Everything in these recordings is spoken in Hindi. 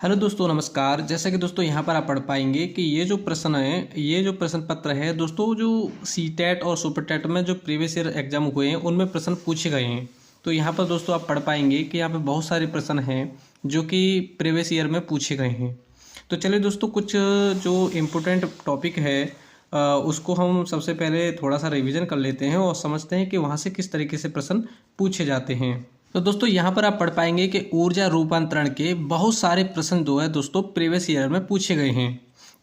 हेलो दोस्तों, नमस्कार। जैसा कि दोस्तों यहाँ पर आप पढ़ पाएंगे कि ये जो प्रश्न है, ये जो प्रश्न पत्र है दोस्तों, जो सीटेट और सुपर टेट में जो प्रीवियस ईयर एग्जाम हुए हैं उनमें प्रश्न पूछे गए हैं। तो यहाँ पर दोस्तों आप पढ़ पाएंगे कि यहाँ पे बहुत सारे प्रश्न हैं जो कि प्रीवियस ईयर में पूछे गए हैं। तो चलिए दोस्तों, कुछ जो इम्पोर्टेंट टॉपिक है उसको हम सबसे पहले थोड़ा सा रिविज़न कर लेते हैं और समझते हैं कि वहाँ से किस तरीके से प्रश्न पूछे जाते हैं। तो दोस्तों यहाँ पर आप पढ़ पाएंगे कि ऊर्जा रूपांतरण के बहुत सारे प्रश्न जो है दोस्तों प्रीवियस ईयर में पूछे गए हैं।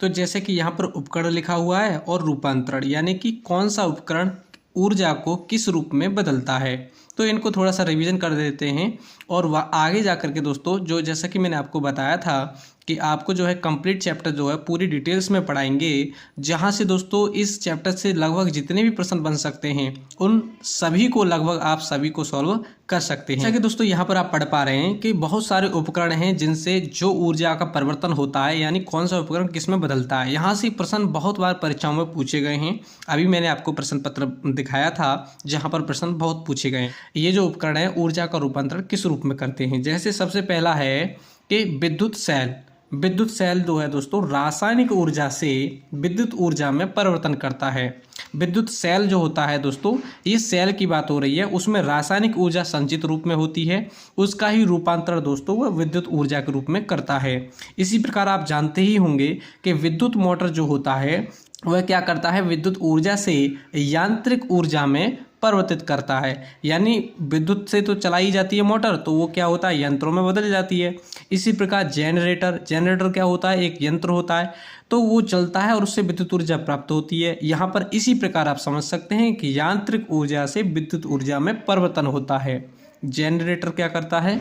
तो जैसे कि यहाँ पर उपकरण लिखा हुआ है और रूपांतरण, यानी कि कौन सा उपकरण ऊर्जा को किस रूप में बदलता है। तो इनको थोड़ा सा रिवीजन कर देते हैं और आगे जा कर के दोस्तों, जो जैसा कि मैंने आपको बताया था कि आपको जो है कंप्लीट चैप्टर जो है पूरी डिटेल्स में पढ़ाएंगे, जहां से दोस्तों इस चैप्टर से लगभग जितने भी प्रश्न बन सकते हैं उन सभी को लगभग आप सभी को सॉल्व कर सकते हैं। जैसा कि दोस्तों यहाँ पर आप पढ़ पा रहे हैं कि बहुत सारे उपकरण हैं जिनसे जो ऊर्जा का परिवर्तन होता है, यानी कौन सा उपकरण किस में बदलता है। यहाँ से प्रश्न बहुत बार परीक्षाओं में पूछे गए हैं। अभी मैंने आपको प्रश्न पत्र दिखाया था जहाँ पर प्रश्न बहुत पूछे गए हैं। ये जो उपकरण है ऊर्जा का रूपांतरण किस रूप में करते हैं। जैसे सबसे पहला है कि विद्युत सेल। विद्युत सेल जो है दोस्तों रासायनिक ऊर्जा से विद्युत ऊर्जा में परिवर्तन करता है। विद्युत सेल जो होता है दोस्तों, ये सेल की बात हो रही है, उसमें रासायनिक ऊर्जा संचित रूप में होती है, उसका ही रूपांतरण दोस्तों वह विद्युत ऊर्जा के रूप में करता है। इसी प्रकार आप जानते ही होंगे कि विद्युत मोटर जो होता है वह क्या करता है, विद्युत ऊर्जा से यांत्रिक ऊर्जा में परिवर्तित करता है। यानी विद्युत से तो चलाई जाती है मोटर, तो वो क्या होता है, यंत्रों में बदल जाती है। इसी प्रकार जेनरेटर, जेनरेटर क्या होता है, एक यंत्र होता है, तो वो चलता है और उससे विद्युत ऊर्जा प्राप्त होती है। यहाँ पर इसी प्रकार आप समझ सकते हैं कि यांत्रिक ऊर्जा से विद्युत ऊर्जा में परिवर्तन होता है। जेनरेटर क्या करता है,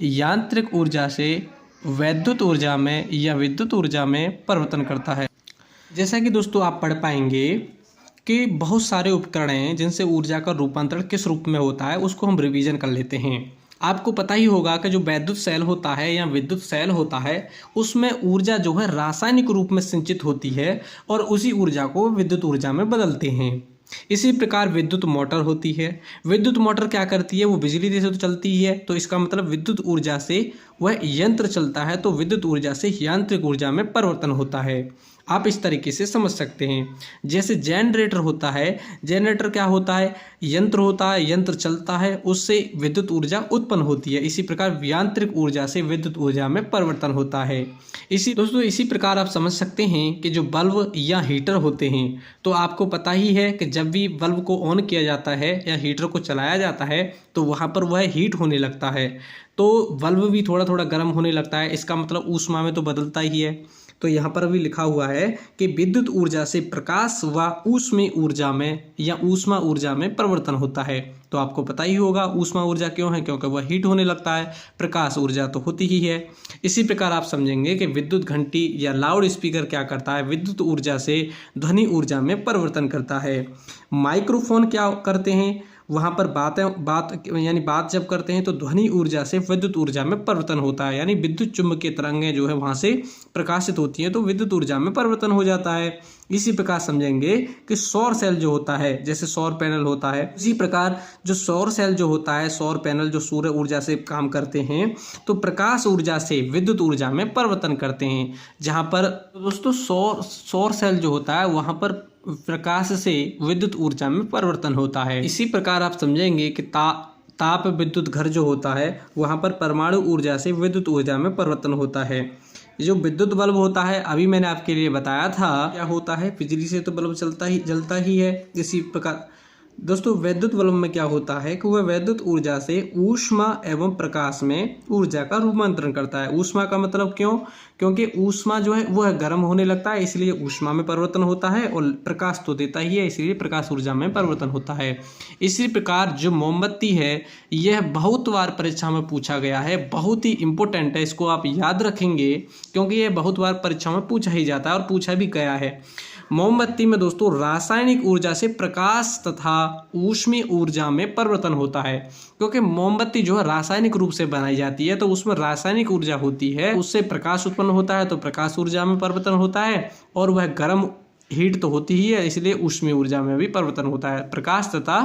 यांत्रिक ऊर्जा से वैद्युत ऊर्जा में या विद्युत ऊर्जा में परिवर्तन करता है। जैसा कि दोस्तों आप पढ़ पाएंगे कि बहुत सारे उपकरण हैं जिनसे ऊर्जा का रूपांतरण किस रूप में होता है, उसको हम रिवीजन कर लेते हैं। आपको पता ही होगा कि जो वैद्युत सेल होता है या विद्युत सेल होता है, उसमें ऊर्जा जो है रासायनिक रूप में संचित होती है और उसी ऊर्जा को विद्युत ऊर्जा में बदलते हैं। इसी प्रकार विद्युत मोटर होती है। विद्युत मोटर क्या करती है, वो बिजली से तो चलती ही है, तो इसका मतलब विद्युत ऊर्जा से वह यंत्र चलता है, तो विद्युत ऊर्जा से यांत्रिक ऊर्जा में परिवर्तन होता है। आप इस तरीके से समझ सकते हैं। जैसे जनरेटर होता है, जनरेटर क्या होता है, यंत्र होता है, यंत्र चलता है, उससे विद्युत ऊर्जा उत्पन्न होती है। इसी प्रकार यांत्रिक ऊर्जा से विद्युत ऊर्जा में परिवर्तन होता है। इसी प्रकार आप समझ सकते हैं कि जो बल्ब या हीटर होते हैं, तो आपको पता ही है कि जब भी बल्ब को ऑन किया जाता है या हीटर को चलाया जाता है तो वहाँ पर वह हीट होने लगता है, तो बल्ब भी थोड़ा थोड़ा गर्म होने लगता है। इसका मतलब ऊष्मा में तो बदलता ही है। तो यहाँ पर भी लिखा हुआ है कि विद्युत ऊर्जा से प्रकाश व ऊष्मीय ऊर्जा में या ऊष्मा ऊर्जा में परिवर्तन होता है। तो आपको पता ही होगा ऊष्मा ऊर्जा क्यों है, क्योंकि वह हीट होने लगता है। प्रकाश ऊर्जा तो होती ही है। इसी प्रकार आप समझेंगे कि विद्युत घंटी या लाउड स्पीकर क्या करता है, विद्युत ऊर्जा से ध्वनि ऊर्जा में परिवर्तन करता है। माइक्रोफोन क्या करते हैं, वहाँ पर बात जब करते हैं तो ध्वनि ऊर्जा से विद्युत ऊर्जा में परिवर्तन होता है। यानी विद्युत चुम्बकीय तरंगें जो है वहाँ से प्रकाशित होती हैं, तो विद्युत ऊर्जा में परिवर्तन हो जाता है। इसी प्रकार समझेंगे कि सौर सेल जो होता है, जैसे सौर पैनल होता है, इसी प्रकार जो सौर सेल जो होता है, सौर पैनल जो सूर्य ऊर्जा से काम करते हैं, तो प्रकाश ऊर्जा से विद्युत ऊर्जा में परिवर्तन करते हैं। जहाँ पर दोस्तों सौर सेल जो होता है वहाँ पर प्रकाश से विद्युत ऊर्जा में परिवर्तन होता है। इसी प्रकार आप समझेंगे कि ताप विद्युत घर जो होता है वहाँ पर परमाणु ऊर्जा से विद्युत ऊर्जा में परिवर्तन होता है। जो विद्युत बल्ब होता है, अभी मैंने आपके लिए बताया था क्या होता है, बिजली से तो बल्ब जलता ही है। इसी प्रकार दोस्तों वैद्युत बल्ब में क्या होता है कि वह वैद्युत ऊर्जा से ऊष्मा एवं प्रकाश में ऊर्जा का रूपांतरण करता है। ऊष्मा का मतलब क्यों, क्योंकि ऊष्मा जो है वह गर्म होने लगता है, इसलिए ऊष्मा में परिवर्तन होता है, और प्रकाश तो देता ही है, इसलिए प्रकाश ऊर्जा में परिवर्तन होता है। इसी प्रकार जो मोमबत्ती है, यह बहुत बार परीक्षा में पूछा गया है, बहुत ही इंपॉर्टेंट है, इसको आप याद रखेंगे क्योंकि यह बहुत बार परीक्षा में पूछा ही जाता है और पूछा भी गया है। मोमबत्ती में दोस्तों रासायनिक ऊर्जा से प्रकाश तथा ऊष्मीय ऊर्जा में परिवर्तन होता है, क्योंकि मोमबत्ती जो है रासायनिक रूप से बनाई जाती है, तो उसमें रासायनिक ऊर्जा होती है, उससे प्रकाश उत्पन्न होता है, तो प्रकाश ऊर्जा में परिवर्तन होता है, और वह गर्म हीट तो होती ही है, इसलिए ऊष्मीय ऊर्जा में भी परिवर्तन होता है। प्रकाश तथा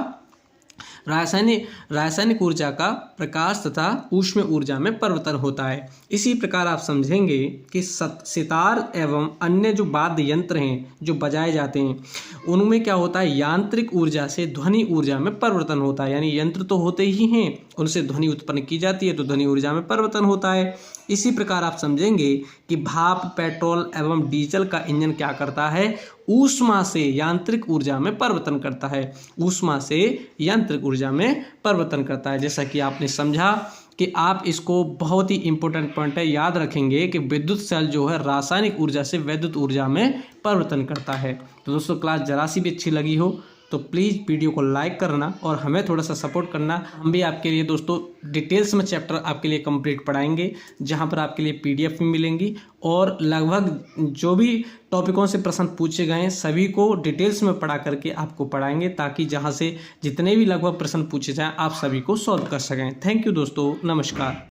रासायनिक ऊर्जा का प्रकाश तथा ऊष्मीय ऊर्जा में परिवर्तन होता है। इसी प्रकार आप समझेंगे कि सितार एवं अन्य जो वाद्य यंत्र हैं जो बजाए जाते हैं उनमें क्या होता है, यांत्रिक ऊर्जा से ध्वनि ऊर्जा में परिवर्तन होता है। यानी यंत्र तो होते ही हैं, उनसे ध्वनि उत्पन्न की जाती है तो ध्वनि ऊर्जा में परिवर्तन होता है। इसी प्रकार आप समझेंगे कि भाप, पेट्रोल एवं डीजल का इंजन क्या करता है, ऊष्मा से यांत्रिक ऊर्जा में परिवर्तन करता है। ऊष्मा से यांत्रिक ऊर्जा में परिवर्तन करता है। जैसा कि आपने समझा कि आप इसको बहुत ही इंपॉर्टेंट पॉइंट है, याद रखेंगे कि विद्युत सेल जो है रासायनिक ऊर्जा से वैद्युत ऊर्जा में परिवर्तन करता है। तो दोस्तों क्लास जरा सी भी अच्छी लगी हो तो प्लीज़ वीडियो को लाइक करना और हमें थोड़ा सा सपोर्ट करना। हम भी आपके लिए दोस्तों डिटेल्स में चैप्टर आपके लिए कंप्लीट पढ़ाएंगे, जहां पर आपके लिए PDF भी मिलेंगी और लगभग जो भी टॉपिकों से प्रश्न पूछे गए हैं सभी को डिटेल्स में पढ़ा करके आपको पढ़ाएंगे, ताकि जहां से जितने भी लगभग प्रश्न पूछे जाएँ आप सभी को सॉल्व कर सकें। थैंक यू दोस्तों, नमस्कार।